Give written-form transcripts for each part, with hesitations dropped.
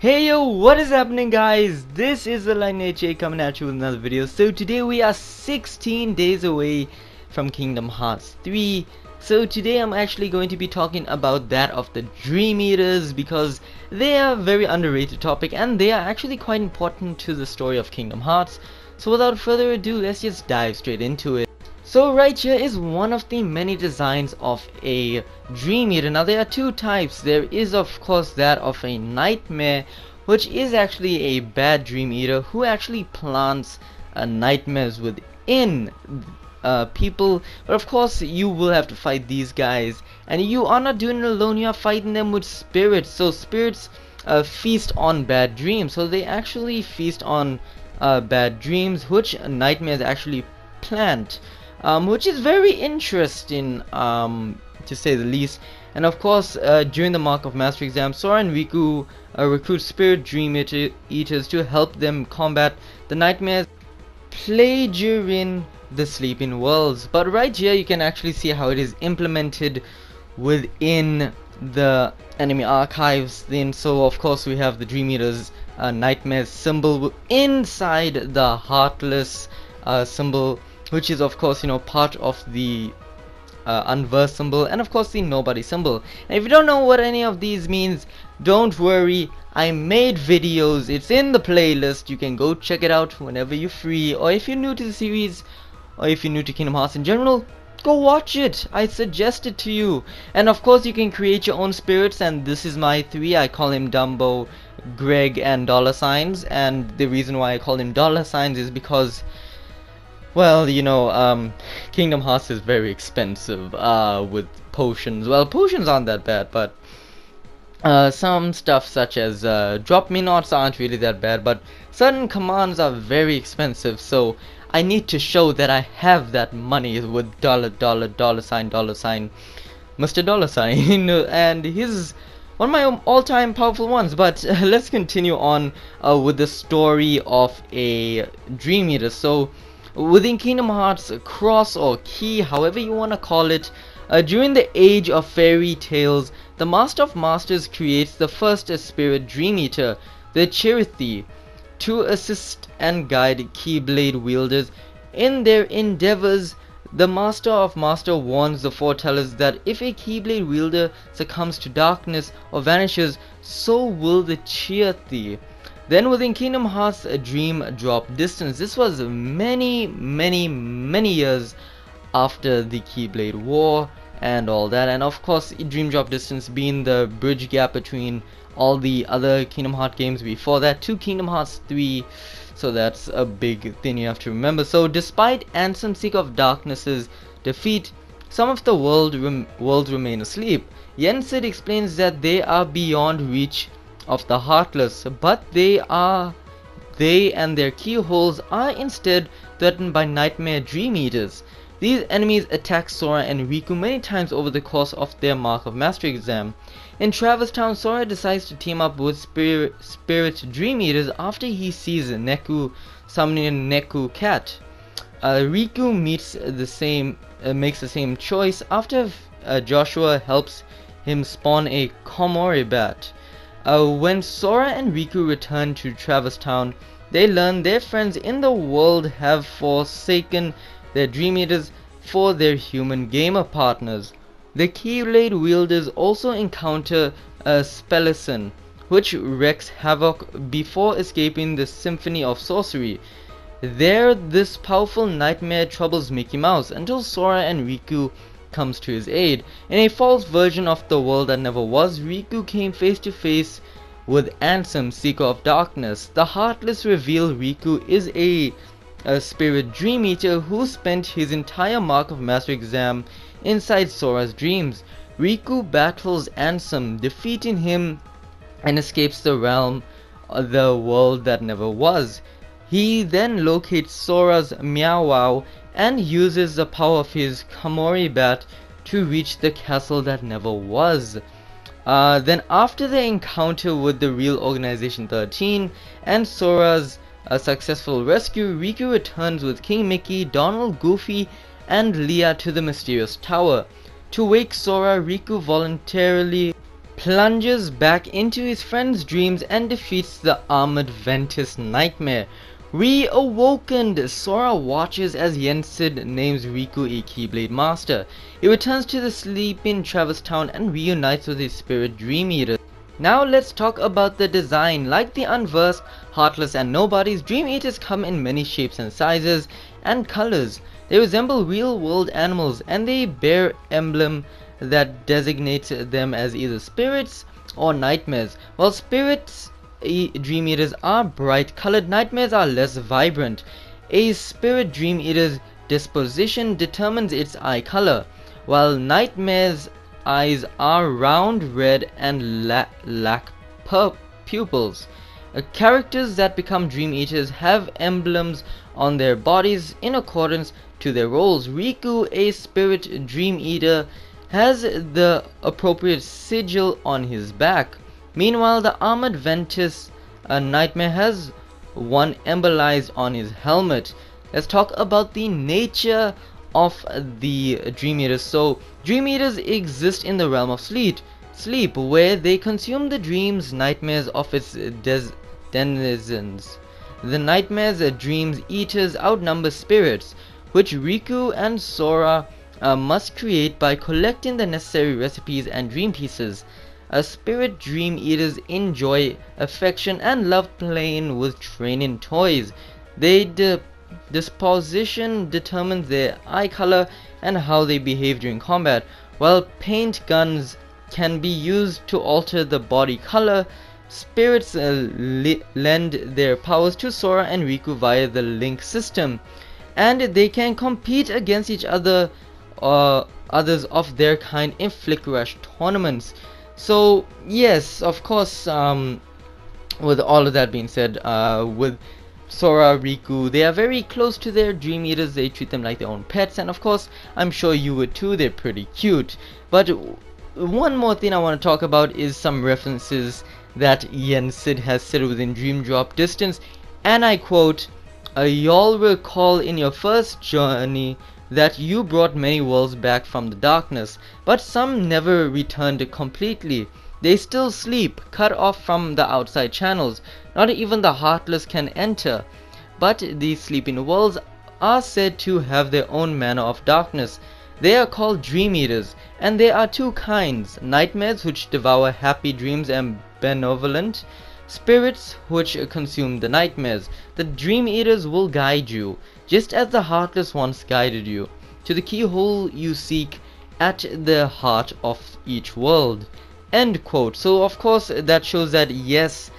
Hey yo, what is happening guys? This is the Lineage coming at you with another video. So today we are 16 days away from Kingdom Hearts 3. So today I'm actually going to be talking about that of the Dream Eaters because they are a very underrated topic and they are actually quite important to the story of Kingdom Hearts. So without further ado, let's just dive straight into it. So right here is one of the many designs of a Dream Eater. Now there are two types. There is of course that of a Nightmare, which is actually a bad Dream Eater who actually plants nightmares within people. But of course you will have to fight these guys, and you are not doing it alone. You are fighting them with spirits. So spirits feast on bad dreams. So they actually feast on bad dreams, which nightmares actually plant. Which is very interesting, to say the least. And of course, during the Mark of Master exam, Sora and Riku recruit Spirit Dream Eaters to help them combat the nightmares play during the Sleeping Worlds. But right here, you can actually see how it is implemented within the enemy archives. Then, so of course, we have the Dream Eaters nightmares symbol inside the Heartless symbol, which is of course part of the unversed symbol, and of course the nobody symbol. And if you don't know what any of these means, don't worry, I made videos. It's in the playlist. You can go check it out whenever you're free, or if you're new to the series, or if you're new to Kingdom Hearts in general, go watch it. I suggest it to you. And of course you can create your own spirits, and this is my three. I call him Dumbo, Greg, and dollar signs. And the reason why I call him dollar signs is because, well, Kingdom Hearts is very expensive with potions. Well, potions aren't that bad, but some stuff such as drop me nots aren't really that bad, but certain commands are very expensive, so I need to show that I have that money with dollar sign Mr. Dollar Sign. And he's one of my all-time powerful ones. But let's continue on with the story of a Dream Eater. So within Kingdom Hearts Cross or Key, however you want to call it, during the age of fairy tales, the Master of Masters creates the first spirit Dream Eater, the Chirithi, to assist and guide Keyblade wielders in their endeavors. The Master of Masters warns the foretellers that if a Keyblade wielder succumbs to darkness or vanishes, so will the Chirithi. Then within Kingdom Hearts Dream Drop Distance, this was many years after the Keyblade War and all that, and of course Dream Drop Distance being the bridge gap between all the other Kingdom Hearts games before that to Kingdom Hearts 3, so that's a big thing you have to remember. So despite Ansem Seeker of Darkness's defeat, some of the worlds remain asleep. Yensid explains that they are beyond reach of the Heartless, but they and their keyholes are instead threatened by Nightmare Dream Eaters. These enemies attack Sora and Riku many times over the course of their Mark of Mastery exam. In Traverse Town, Sora decides to team up with Spirit Dream Eaters after he sees Neku summoning a Neku cat. Riku makes the same choice after Joshua helps him spawn a Komori bat. When Sora and Riku return to Traverse Town, they learn their friends in the world have forsaken their Dream Eaters for their human gamer partners. The Keyblade wielders also encounter a Spellison, which wreaks havoc before escaping the Symphony of Sorcery. There, this powerful nightmare troubles Mickey Mouse until Sora and Riku comes to his aid. In a false version of the world that never was, Riku came face to face with Ansem, Seeker of Darkness. The Heartless reveal Riku is a Spirit Dream Eater who spent his entire Mark of Mastery exam inside Sora's dreams. Riku battles Ansem, defeating him, and escapes the world that never was. He then locates Sora's Meow Wow and uses the power of his Komori bat to reach the castle that never was. Then after the encounter with the real Organization 13 and Sora's successful rescue, Riku returns with King Mickey, Donald, Goofy, and Leah to the mysterious tower. To wake Sora, Riku voluntarily plunges back into his friend's dreams and defeats the armored Ventus Nightmare. Reawoken, Sora watches as Yensid names Riku a Keyblade Master. He returns to the sleeping Traverse Town and reunites with his spirit Dream Eater. Now let's talk about the design. Like the Unversed, Heartless and Nobodies, Dream Eaters come in many shapes and sizes and colors. They resemble real-world animals and they bear emblem that designates them as either spirits or nightmares. While spirits Dream Eaters are bright colored, nightmares are less vibrant. A spirit Dream Eater's disposition determines its eye color, while nightmares' eyes are round, red and lack pupils. Characters that become Dream Eaters have emblems on their bodies in accordance to their roles. Riku, a spirit Dream Eater, has the appropriate sigil on his back. Meanwhile, the armored Ventus Nightmare has one embolized on his helmet. Let's talk about the nature of the Dream Eaters. So, Dream Eaters exist in the realm of sleep, where they consume the dreams, nightmares of its denizens. The nightmares, Dreams Eaters outnumber spirits, which Riku and Sora must create by collecting the necessary recipes and dream pieces. Spirit Dream Eaters enjoy affection and love playing with training toys. Their disposition determines their eye color and how they behave during combat. While paint guns can be used to alter the body color, spirits lend their powers to Sora and Riku via the link system, and they can compete against each other others of their kind in Flick Rush tournaments. So yes, of course, with all of that being said, with Sora, Riku, they are very close to their Dream Eaters. They treat them like their own pets, and of course, I'm sure you would too. They're pretty cute. But one more thing I want to talk about is some references that Yensid has said within Dream Drop Distance, and I quote, "Y'all recall in your first journey that you brought many worlds back from the darkness, but some never returned completely. They still sleep, cut off from the outside channels. Not even the Heartless can enter. But these sleeping worlds are said to have their own manner of darkness. They are called Dream Eaters, and there are two kinds: nightmares, which devour happy dreams, and benevolent spirits, which consume the nightmares. The Dream Eaters will guide you, just as the Heartless once guided you, to the keyhole you seek at the heart of each world." End quote. So of course that shows that yes,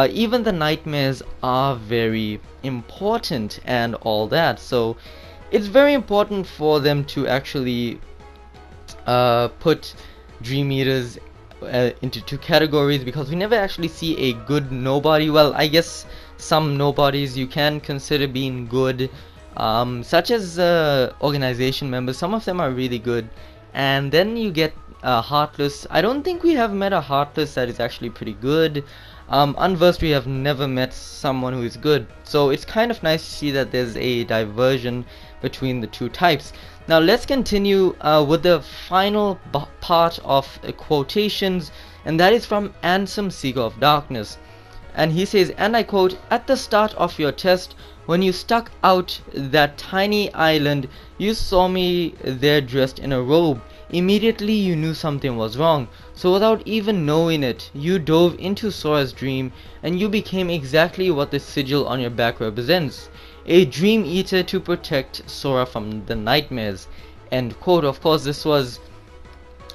even the nightmares are very important and all that. So it's very important for them to actually put Dream Eaters into two categories, because we never actually see a good nobody. Well, I guess some nobodies you can consider being good, such as organization members. Some of them are really good, and then you get Heartless. I don't think we have met a Heartless that is actually pretty good. Unversed, we have never met someone who is good, so it's kind of nice to see that there's a diversion between the two types. Now let's continue with the final part of quotations, and that is from Ansem, Seeker of Darkness. And he says, and I quote, "At the start of your test, when you stuck out that tiny island, you saw me there dressed in a robe. Immediately you knew something was wrong, so without even knowing it, you dove into Sora's dream, and you became exactly what the sigil on your back represents: a Dream Eater to protect Sora from the nightmares." End quote. Of course, this was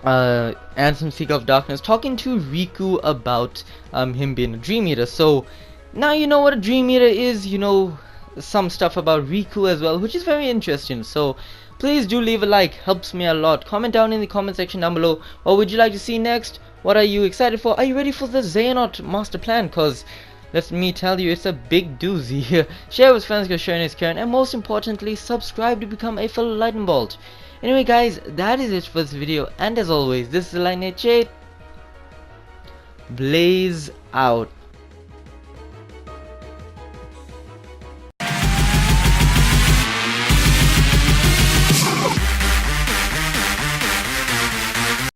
Ansem, Seeker of Darkness talking to Riku about him being a Dream Eater. So now you know what a Dream Eater is. You know some stuff about Riku as well, which is very interesting. So please do leave a like, helps me a lot. Comment down in the comment section down below, what would you like to see next? What are you excited for? Are you ready for the Xehanort master plan? Cause let me tell you, it's a big doozy. Share with friends, because sharing is caring, and most importantly, subscribe to become a fellow Lightning Bolt. Anyway guys, that is it for this video, and as always, this is Lightning J. Blaze out.